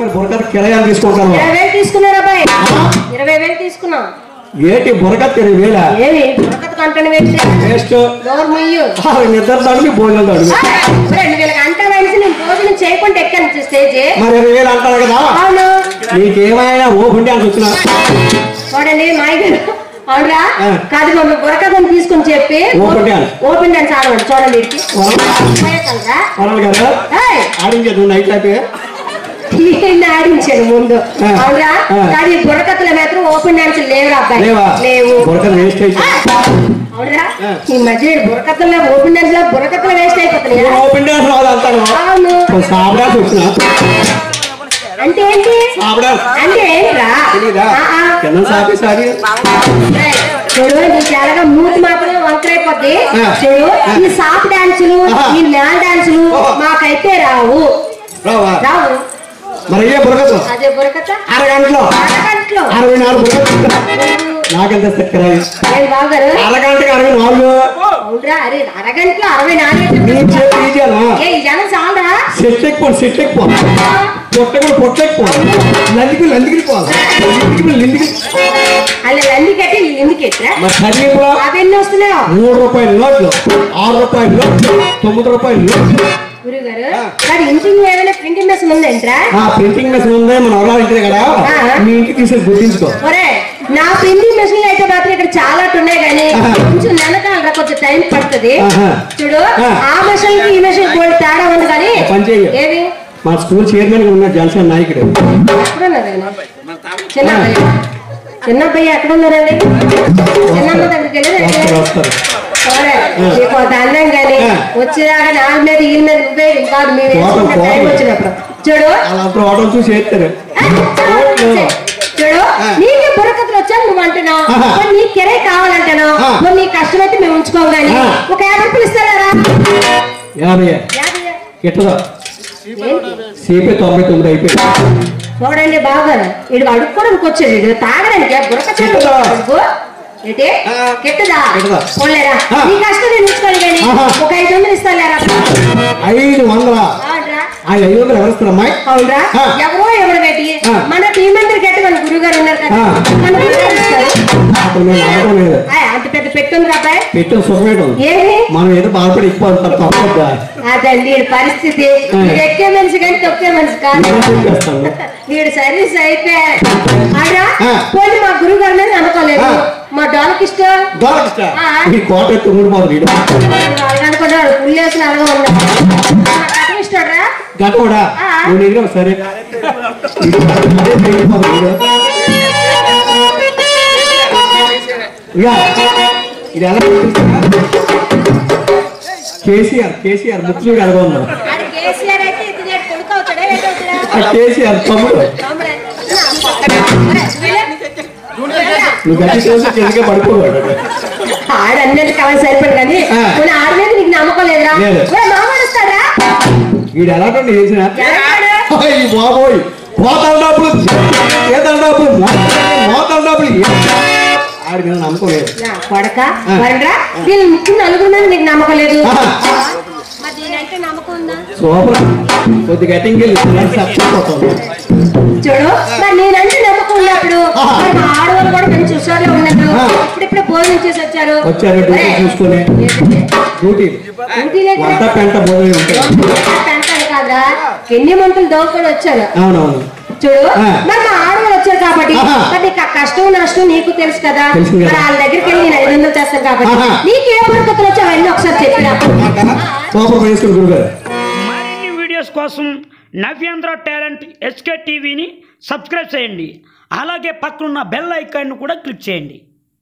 మరి బుర్రకథ కిరాయాలు తీసుకుంటాను. 20,000 తీసుకున్నారా అబ్బాయి? 20,000 తీసుకున్నాం. ఏంటి బుర్రకథ 20,000? ఏమి బుర్రకథ కంటని వేస్ట్ నిద్రతాడు భోజనం తాడు 2,000 గంట వయసు నేను భోజనం చేయకుండా ఎక్కాను స్టేజ్. మరి 20,000 అంటారు కదా. అవును. నీకేమైనా ఓపెన్ డాన్స్ వచ్చినా చూడండి మాయగారు. అవునరా కాదు మమ్మల్ని బుర్రకథను తీసుకుని చెప్పి ఓపెన్ డాన్స్ ఆడవాడు. చూడండి ఆడించదు నైట్ అయితే ఆడించాడు ముందు. అవునరా కానీ బుర్రకథల మాత్రం ఓపెన్ డాన్స్ లేవురా అబ్బాయి. లేవు. అవునరా ఈ మధ్య బుర్రకథల్లో ఓపెన్ డాన్స్ లో బుర్రకథలు వేస్ట్ అయిపోతున్నాయి. అంటే ఏంటి అంటే ఏంట్రా? చూడు నీ చాలా మూతి మాత్రం వంకరైపోద్ది. చూడు ఈ సాఫ్ డాన్సులు ఈ నేల డాన్సులు మాకైతే రావు. రావు. మరి అదే బుర్రకథ అరగంటలో 64 నాకెంత బాగారు అరగంటకి 64. అవునరా అరే అరగంటలో 64 ఈ జనం చాలా అలా లంది కట్టి లిందికెట్టరా అవన్నీ వస్తున్నాయా? 3 రూపాయల నోట్లు, 6 రూపాయల నోట్లు, 9 రూపాయల నోట్లు. గురుగారు ఇంటికి ఏమైనా ప్రింటింగ్ మెషిన్ ఉందేంట్రా? ప్రింటింగ్ మెషిన్ ఉంది మన వాళ్ళ ఇంటిదే కదా. మీ ఇంటికి తీసుకొని గుర్తించుకో. నా ప్రింటింగ్ మెషిన్ అయితే మాత్రం ఇక్కడ చాలా ఉన్నాయి కానీ కొంచెం నెలకాలరా కొంచెం టైం పడుతుంది. చూడు ఆ మెషిన్ ఈ మెషిన్ కూడా తేడా ఉంది. కానీ ఏవి మా స్కూల్ చైర్మన్ ఉన్న జనసేన నాయకుడు చిన్నబ్బాయి ఎక్కడ ఉన్నారండి? చిన్నమ్మ దగ్గరికి వెళ్ళి అన్నం కానీ వచ్చేదాకా నాన్న మీద ఈ మీద నువ్వే కాదు మేము టైం వచ్చినప్పుడు చూడు చూసి చూడు నీకే బుర్రకథలు వచ్చాను నువ్వు అంటున్నావు. నీ కిరాయి కావాలంటున్నావు. మరి నీ కష్టమైతే మేము ఉంచుకోం కానీ ఒక 50 రూపాయలు ఇస్తారా? 50 సేపే 99 అయిపోయింది. చూడండి బాగా ఇడు అడుక్కోవడానికి వచ్చేది తాగడానికి బుర్రకథ ఏంటి కెట్టదా పోలేరా? నీ కష్టం నేను ఉంచుకోవాలి కానీ ఒక 500 ఇస్తాలేరా? 500 ఎవరిస్తారమ్మా? అవునరా ఎవరో ఎవరు పెట్టి మన టీం అందరు గట్టి మన గురుగారు ఉన్నారు కదా అంత పెద్ద పెట్టుంది అబ్బాయి. పెట్టు సుఖమేటం మనం ఏదో బాధపడి ఎక్కువ అదండి పరిస్థితి. ఎక్కే మనిషి కానీ తొక్కే మనిషి కాదు. వీడు సర్వీస్ అయిపోయా పోయి మా గురువు గారి మీద అనుకోలేదు. మా డాల్కి ఇష్టం అనుకున్నాడు పుల్లేసిన అలాగే ఉన్నాడు. ఇస్తాడా గటోడా సరే ఇది ఎలా కేసీఆర్ ముఖ్యుడు అలాగే ఉన్నాడు. కేసీఆర్ తమ్ముడు నువ్వు గట్టి చేసి పడిపోవాడు. ఆడన్నిటి కావాలి సరిపడు కానీ ఆడ మీద నీకు నమ్మకం లేదురా? వీడు ఎలాంటి చేసిన బాబోయ్ పోతాడు ఆడి మీద నమ్మకం లేదు. కొడక వీళ్ళు ముఖ్యం నలుగురు మీద నీకు నమ్మకం లేదు. కొద్ది గట్టింగ్ చూడు మరి నేనంటే నమ్మకం ఉన్నప్పుడు ఆడవాళ్ళు కూడా మంచి హుషారులో ఉన్నారు. ఇప్పుడిప్పుడే భోజనం చేసి వచ్చారు. చూసుకుని పెంటాను కాదా ఎన్ని మంతులు దోచుకొని వచ్చాను. అవునవును చూడు మరి మా ఆడవాళ్ళు వచ్చారు కాబట్టి నీకు ఆ కష్టం నష్టం నీకు తెలుసు కదా. మరి వాళ్ళ దగ్గరికి వెళ్ళి నేను 500 చేస్తాను కాబట్టి నీకు ఏ బుర్రకథలు వచ్చావు అవన్నీ ఒకసారి చెప్పినా. మరిన్ని వీడియోస్ కోసం నవ్యాంధ్ర టాలెంట్ SK టీవీని సబ్స్క్రైబ్ చేయండి. అలాగే పక్కనున్న బెల్ ఐకాన్ కూడా క్లిక్ చేయండి.